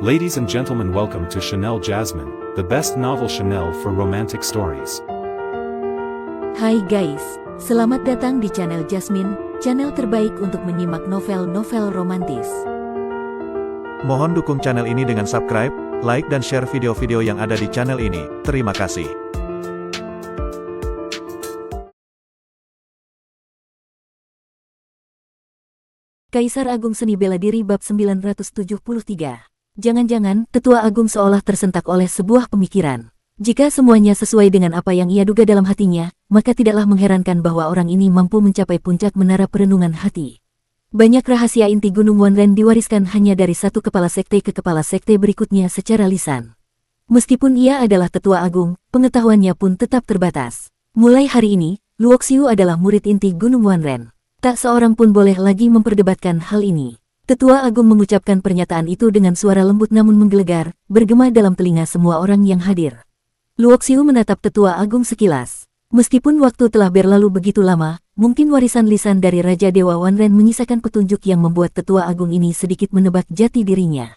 Ladies and gentlemen, welcome to Chanel Jasmine, the best novel Chanel for romantic stories. Hai guys, selamat datang di channel Jasmine, channel terbaik untuk menyimak novel-novel romantis. Mohon dukung channel ini dengan subscribe, like dan share video-video yang ada di channel ini. Terima kasih. Kaisar Agung Seni Bela Diri bab 973. Jangan-jangan, Tetua Agung seolah tersentak oleh sebuah pemikiran. Jika semuanya sesuai dengan apa yang ia duga dalam hatinya, maka tidaklah mengherankan bahwa orang ini mampu mencapai puncak menara perenungan hati. Banyak rahasia inti Gunung Wanren diwariskan hanya dari satu kepala sekte ke kepala sekte berikutnya secara lisan. Meskipun ia adalah Tetua Agung, pengetahuannya pun tetap terbatas. Mulai hari ini, Luoxiu adalah murid inti Gunung Wanren. Tak seorang pun boleh lagi memperdebatkan hal ini. Tetua Agung mengucapkan pernyataan itu dengan suara lembut namun menggelegar, bergema dalam telinga semua orang yang hadir. Luoxiu menatap Tetua Agung sekilas. Meskipun waktu telah berlalu begitu lama, mungkin warisan lisan dari Raja Dewa Wanren menyisakan petunjuk yang membuat Tetua Agung ini sedikit menebak jati dirinya.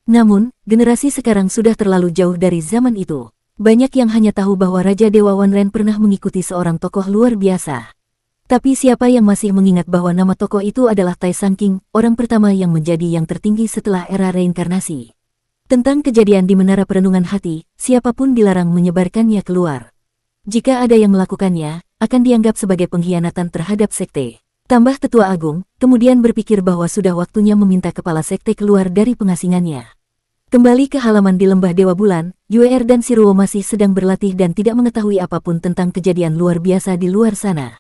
Namun, generasi sekarang sudah terlalu jauh dari zaman itu. Banyak yang hanya tahu bahwa Raja Dewa Wanren pernah mengikuti seorang tokoh luar biasa. Tapi siapa yang masih mengingat bahwa nama tokoh itu adalah Tai Sang King, orang pertama yang menjadi yang tertinggi setelah era reinkarnasi. Tentang kejadian di Menara Perenungan Hati, siapapun dilarang menyebarkannya keluar. Jika ada yang melakukannya, akan dianggap sebagai pengkhianatan terhadap sekte. Tambah Tetua Agung, kemudian berpikir bahwa sudah waktunya meminta kepala sekte keluar dari pengasingannya. Kembali ke halaman di Lembah Dewa Bulan, Yuer dan Siruo masih sedang berlatih dan tidak mengetahui apapun tentang kejadian luar biasa di luar sana.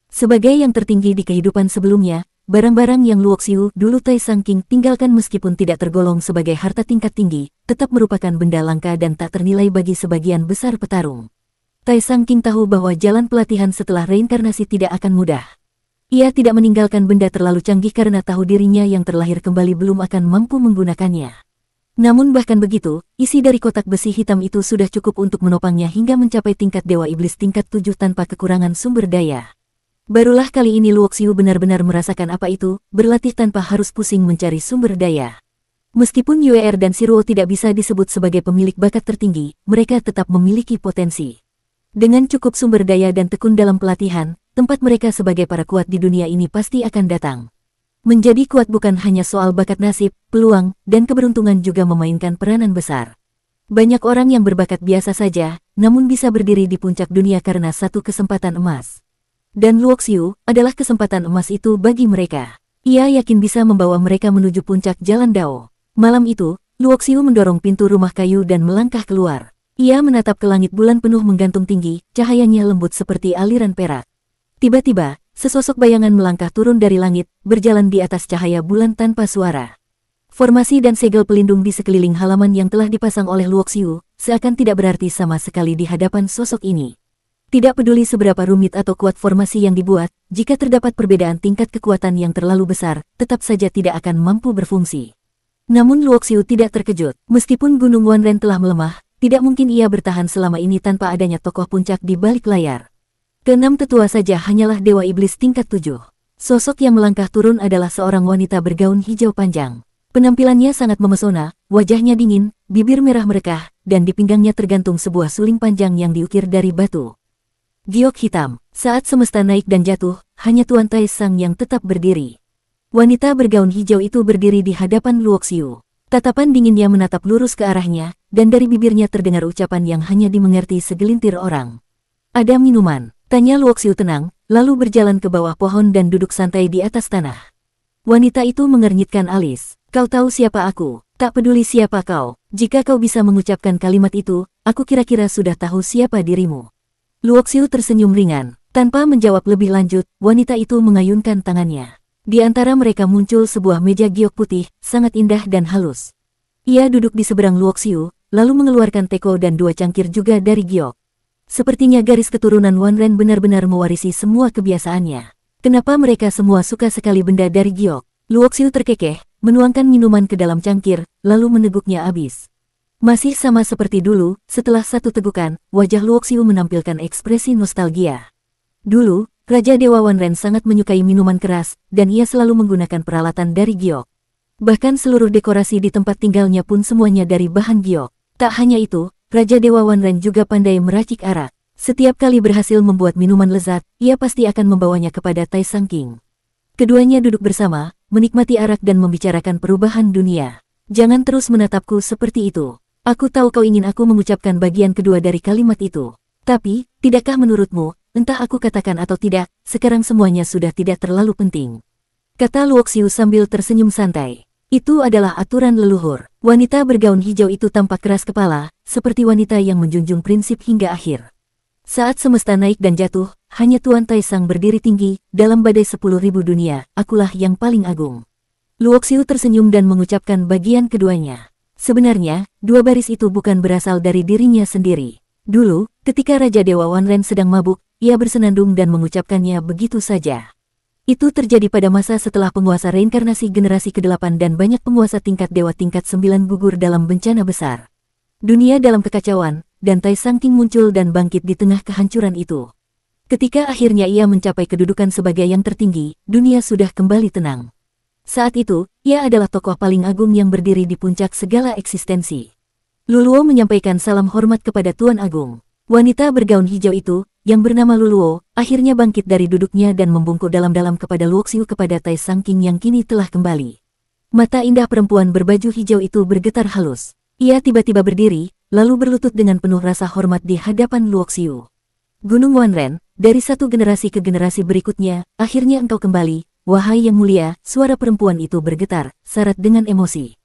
Sebagai yang tertinggi di kehidupan sebelumnya, barang-barang yang Luoxiu dulu Tai Sang King tinggalkan meskipun tidak tergolong sebagai harta tingkat tinggi, tetap merupakan benda langka dan tak ternilai bagi sebagian besar petarung. Tai Sang King tahu bahwa jalan pelatihan setelah reinkarnasi tidak akan mudah. Ia tidak meninggalkan benda terlalu canggih karena tahu dirinya yang terlahir kembali belum akan mampu menggunakannya. Namun bahkan begitu, isi dari kotak besi hitam itu sudah cukup untuk menopangnya hingga mencapai tingkat Dewa Iblis tingkat 7 tanpa kekurangan sumber daya. Barulah kali ini Luoxiu benar-benar merasakan apa itu, berlatih tanpa harus pusing mencari sumber daya. Meskipun Yuer dan Siruo tidak bisa disebut sebagai pemilik bakat tertinggi, mereka tetap memiliki potensi. Dengan cukup sumber daya dan tekun dalam pelatihan, tempat mereka sebagai para kuat di dunia ini pasti akan datang. Menjadi kuat bukan hanya soal bakat nasib, peluang, dan keberuntungan juga memainkan peranan besar. Banyak orang yang berbakat biasa saja, namun bisa berdiri di puncak dunia karena satu kesempatan emas. Dan Luoxiu adalah kesempatan emas itu bagi mereka. Ia yakin bisa membawa mereka menuju puncak Jalan Dao. Malam itu, Luoxiu mendorong pintu rumah kayu dan melangkah keluar. Ia menatap ke langit bulan penuh menggantung tinggi, cahayanya lembut seperti aliran perak. Tiba-tiba, sesosok bayangan melangkah turun dari langit, berjalan di atas cahaya bulan tanpa suara. Formasi dan segel pelindung di sekeliling halaman yang telah dipasang oleh Luoxiu seakan tidak berarti sama sekali di hadapan sosok ini. Tidak peduli seberapa rumit atau kuat formasi yang dibuat, jika terdapat perbedaan tingkat kekuatan yang terlalu besar, tetap saja tidak akan mampu berfungsi. Namun Luoxiu tidak terkejut. Meskipun Gunung Wanren telah melemah, tidak mungkin ia bertahan selama ini tanpa adanya tokoh puncak di balik layar. Keenam tetua saja hanyalah Dewa Iblis tingkat 7. Sosok yang melangkah turun adalah seorang wanita bergaun hijau panjang. Penampilannya sangat memesona, wajahnya dingin, bibir merah merekah, dan di pinggangnya tergantung sebuah suling panjang yang diukir dari batu. Giok hitam. Saat semesta naik dan jatuh, hanya Tuan Tai Sang yang tetap berdiri. Wanita bergaun hijau itu berdiri di hadapan Luoxiu. Tatapan dinginnya menatap lurus ke arahnya, dan dari bibirnya terdengar ucapan yang hanya dimengerti segelintir orang. "Ada minuman?" tanya Luoxiu tenang, lalu berjalan ke bawah pohon dan duduk santai di atas tanah. Wanita itu mengernyitkan alis. "Kau tahu siapa aku? Tak peduli siapa kau. Jika kau bisa mengucapkan kalimat itu, aku kira-kira sudah tahu siapa dirimu." Luoxiu tersenyum ringan. Tanpa menjawab lebih lanjut, wanita itu mengayunkan tangannya. Di antara mereka muncul sebuah meja giok putih, sangat indah dan halus. Ia duduk di seberang Luoxiu, lalu mengeluarkan teko dan 2 cangkir juga dari giok. Sepertinya garis keturunan Wanren benar-benar mewarisi semua kebiasaannya. Kenapa mereka semua suka sekali benda dari giok? Luoxiu terkekeh, menuangkan minuman ke dalam cangkir, lalu meneguknya habis. Masih sama seperti dulu, setelah satu tegukan, wajah Luoxiu menampilkan ekspresi nostalgia. Dulu, Raja Dewa Wanren sangat menyukai minuman keras, dan ia selalu menggunakan peralatan dari giok. Bahkan seluruh dekorasi di tempat tinggalnya pun semuanya dari bahan giok. Tak hanya itu, Raja Dewa Wanren juga pandai meracik arak. Setiap kali berhasil membuat minuman lezat, ia pasti akan membawanya kepada Tai Sang King. Keduanya duduk bersama, menikmati arak dan membicarakan perubahan dunia. Jangan terus menatapku seperti itu. Aku tahu kau ingin aku mengucapkan bagian kedua dari kalimat itu. Tapi, tidakkah menurutmu, entah aku katakan atau tidak, sekarang semuanya sudah tidak terlalu penting. Kata Luoxiu sambil tersenyum santai. Itu adalah aturan leluhur. Wanita bergaun hijau itu tampak keras kepala, seperti wanita yang menjunjung prinsip hingga akhir. Saat semesta naik dan jatuh, hanya Tuan Taisang berdiri tinggi, dalam badai 10.000 dunia, akulah yang paling agung. Luoxiu tersenyum dan mengucapkan bagian keduanya. Sebenarnya, dua baris itu bukan berasal dari dirinya sendiri. Dulu, ketika Raja Dewa Wanren sedang mabuk, ia bersenandung dan mengucapkannya begitu saja. Itu terjadi pada masa setelah penguasa reinkarnasi generasi ke-8 dan banyak penguasa tingkat dewa tingkat 9 gugur dalam bencana besar. Dunia dalam kekacauan, dan Tai Sang King muncul dan bangkit di tengah kehancuran itu. Ketika akhirnya ia mencapai kedudukan sebagai yang tertinggi, dunia sudah kembali tenang. Saat itu, ia adalah tokoh paling agung yang berdiri di puncak segala eksistensi. Luluo menyampaikan salam hormat kepada Tuan Agung. Wanita bergaun hijau itu, yang bernama Luluo, akhirnya bangkit dari duduknya dan membungkuk dalam-dalam kepada Luoxiu kepada Tai Sang King yang kini telah kembali. Mata indah perempuan berbaju hijau itu bergetar halus. Ia tiba-tiba berdiri, lalu berlutut dengan penuh rasa hormat di hadapan Luoxiu. Gunung Wanren, dari satu generasi ke generasi berikutnya, akhirnya engkau kembali, wahai yang mulia, suara perempuan itu bergetar, syarat dengan emosi.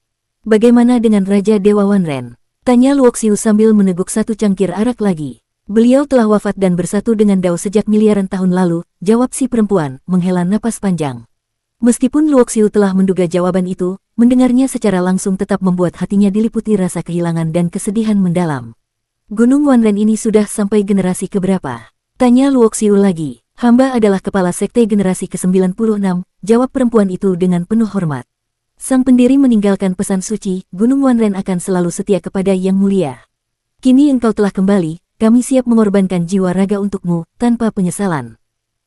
Bagaimana dengan Raja Dewa Wanren? Tanya Luoxiu sambil meneguk satu cangkir arak lagi. Beliau telah wafat dan bersatu dengan Dao sejak miliaran tahun lalu, jawab si perempuan, menghela napas panjang. Meskipun Luoxiu telah menduga jawaban itu, mendengarnya secara langsung tetap membuat hatinya diliputi rasa kehilangan dan kesedihan mendalam. Gunung Wanren ini sudah sampai generasi keberapa? Tanya Luoxiu lagi. Hamba adalah kepala sekte generasi ke-96, jawab perempuan itu dengan penuh hormat. Sang pendiri meninggalkan pesan suci, Gunung Wanren akan selalu setia kepada Yang Mulia. Kini engkau telah kembali, kami siap mengorbankan jiwa raga untukmu, tanpa penyesalan.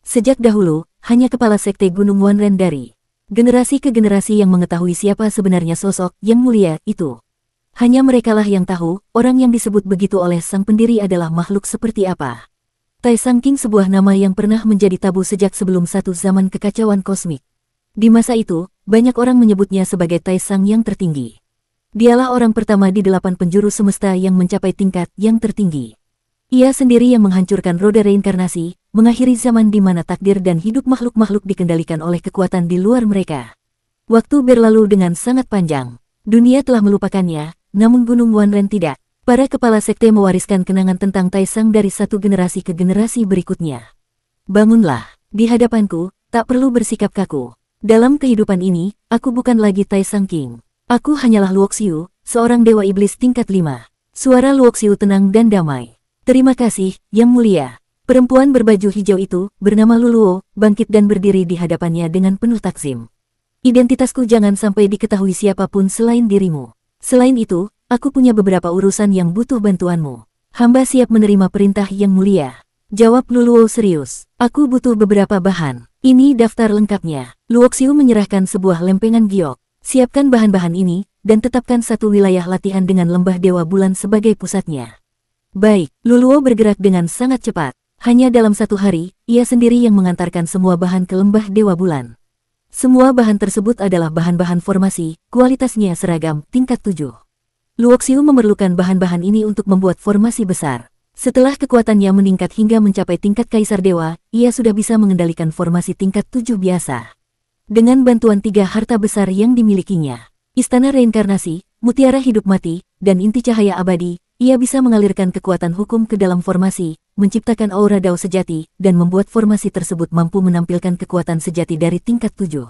Sejak dahulu, hanya kepala sekte Gunung Wanren dari generasi ke generasi yang mengetahui siapa sebenarnya sosok Yang Mulia itu. Hanya merekalah yang tahu, orang yang disebut begitu oleh sang pendiri adalah makhluk seperti apa. Tai Sang King sebuah nama yang pernah menjadi tabu sejak sebelum satu zaman kekacauan kosmik. Di masa itu, banyak orang menyebutnya sebagai Tai Sang yang tertinggi. Dialah orang pertama di 8 penjuru semesta yang mencapai tingkat yang tertinggi. Ia sendiri yang menghancurkan roda reinkarnasi, mengakhiri zaman di mana takdir dan hidup makhluk-makhluk dikendalikan oleh kekuatan di luar mereka. Waktu berlalu dengan sangat panjang. Dunia telah melupakannya, namun Gunung Wanren tidak. Para kepala sekte mewariskan kenangan tentang Tai Sang dari satu generasi ke generasi berikutnya. Bangunlah, di hadapanku, tak perlu bersikap kaku. Dalam kehidupan ini, aku bukan lagi Tai Sang King. Aku hanyalah Luoxiu, seorang dewa iblis tingkat 5. Suara Luoxiu tenang dan damai. Terima kasih, Yang Mulia. Perempuan berbaju hijau itu, bernama Luluo, bangkit dan berdiri di hadapannya dengan penuh takzim. Identitasku jangan sampai diketahui siapapun selain dirimu. Selain itu, aku punya beberapa urusan yang butuh bantuanmu. Hamba siap menerima perintah Yang Mulia. Jawab Luluo serius. Aku butuh beberapa bahan. Ini daftar lengkapnya. Luoxiu menyerahkan sebuah lempengan giok. Siapkan bahan-bahan ini, dan tetapkan satu wilayah latihan dengan lembah Dewa Bulan sebagai pusatnya. Baik, Luluo bergerak dengan sangat cepat. Hanya dalam satu hari, ia sendiri yang mengantarkan semua bahan ke lembah Dewa Bulan. Semua bahan tersebut adalah bahan-bahan formasi, kualitasnya seragam, tingkat 7. Luoxiu memerlukan bahan-bahan ini untuk membuat formasi besar. Setelah kekuatannya meningkat hingga mencapai tingkat Kaisar Dewa, ia sudah bisa mengendalikan formasi tingkat 7 biasa. Dengan bantuan 3 harta besar yang dimilikinya, Istana Reinkarnasi, Mutiara Hidup Mati, dan Inti Cahaya Abadi, ia bisa mengalirkan kekuatan hukum ke dalam formasi, menciptakan aura Dao sejati, dan membuat formasi tersebut mampu menampilkan kekuatan sejati dari tingkat 7.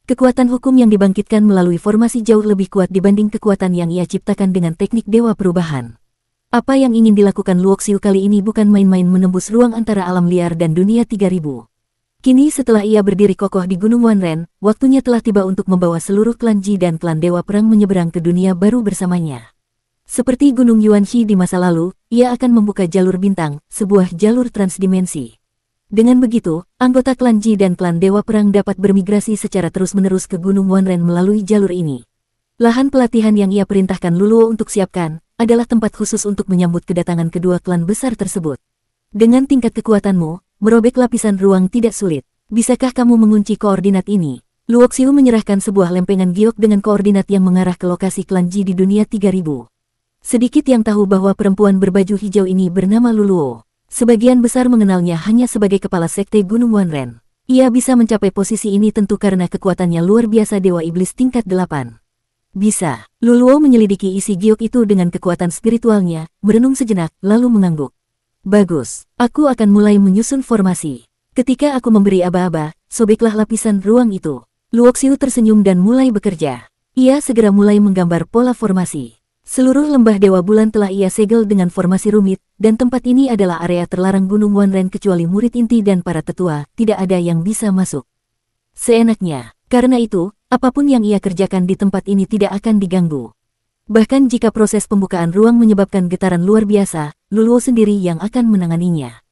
Kekuatan hukum yang dibangkitkan melalui formasi jauh lebih kuat dibanding kekuatan yang ia ciptakan dengan teknik Dewa Perubahan. Apa yang ingin dilakukan Luoxiu kali ini bukan main-main menembus ruang antara alam liar dan dunia 3000. Kini setelah ia berdiri kokoh di Gunung Wanren, waktunya telah tiba untuk membawa seluruh klan Ji dan klan Dewa Perang menyeberang ke dunia baru bersamanya. Seperti Gunung Yuanxi di masa lalu, ia akan membuka jalur bintang, sebuah jalur transdimensi. Dengan begitu, anggota klan Ji dan klan Dewa Perang dapat bermigrasi secara terus-menerus ke Gunung Wanren melalui jalur ini. Lahan pelatihan yang ia perintahkan Luluo untuk siapkan adalah tempat khusus untuk menyambut kedatangan kedua klan besar tersebut. Dengan tingkat kekuatanmu, merobek lapisan ruang tidak sulit. Bisakah kamu mengunci koordinat ini? Luoxiu menyerahkan sebuah lempengan giok dengan koordinat yang mengarah ke lokasi klan Ji di dunia 3000. Sedikit yang tahu bahwa perempuan berbaju hijau ini bernama Luluo. Sebagian besar mengenalnya hanya sebagai kepala sekte Gunung Wanren. Ia bisa mencapai posisi ini tentu karena kekuatannya luar biasa Dewa Iblis tingkat 8. Bisa. Luluo menyelidiki isi giok itu dengan kekuatan spiritualnya, merenung sejenak, lalu mengangguk. Bagus. Aku akan mulai menyusun formasi. Ketika aku memberi aba-aba, sobeklah lapisan ruang itu. Luoxiu tersenyum dan mulai bekerja. Ia segera mulai menggambar pola formasi. Seluruh lembah Dewa Bulan telah ia segel dengan formasi rumit, dan tempat ini adalah area terlarang Gunung Wanren kecuali murid inti dan para tetua, tidak ada yang bisa masuk. Seenaknya. Karena itu, apapun yang ia kerjakan di tempat ini tidak akan diganggu. Bahkan jika proses pembukaan ruang menyebabkan getaran luar biasa, Luluo sendiri yang akan menanganinya.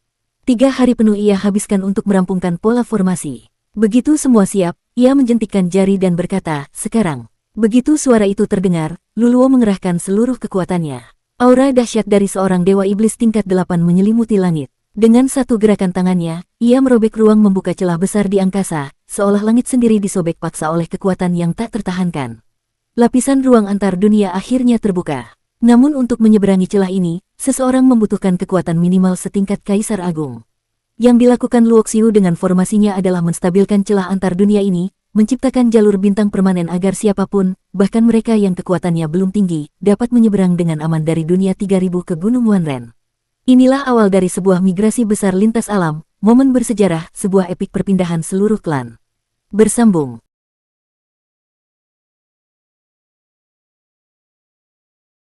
3 hari penuh ia habiskan untuk merampungkan pola formasi. Begitu semua siap, ia menjentikkan jari dan berkata, sekarang. Begitu suara itu terdengar, Luluo mengerahkan seluruh kekuatannya. Aura dahsyat dari seorang Dewa Iblis tingkat 8 menyelimuti langit. Dengan satu gerakan tangannya, ia merobek ruang membuka celah besar di angkasa, seolah langit sendiri disobek paksa oleh kekuatan yang tak tertahankan. Lapisan ruang antar dunia akhirnya terbuka. Namun untuk menyeberangi celah ini, seseorang membutuhkan kekuatan minimal setingkat Kaisar Agung. Yang dilakukan Luoxiu dengan formasinya adalah menstabilkan celah antar dunia ini, menciptakan jalur bintang permanen agar siapapun, bahkan mereka yang kekuatannya belum tinggi, dapat menyeberang dengan aman dari dunia 3000 ke Gunung Wanren. Inilah awal dari sebuah migrasi besar lintas alam, momen bersejarah, sebuah epik perpindahan seluruh klan. Bersambung.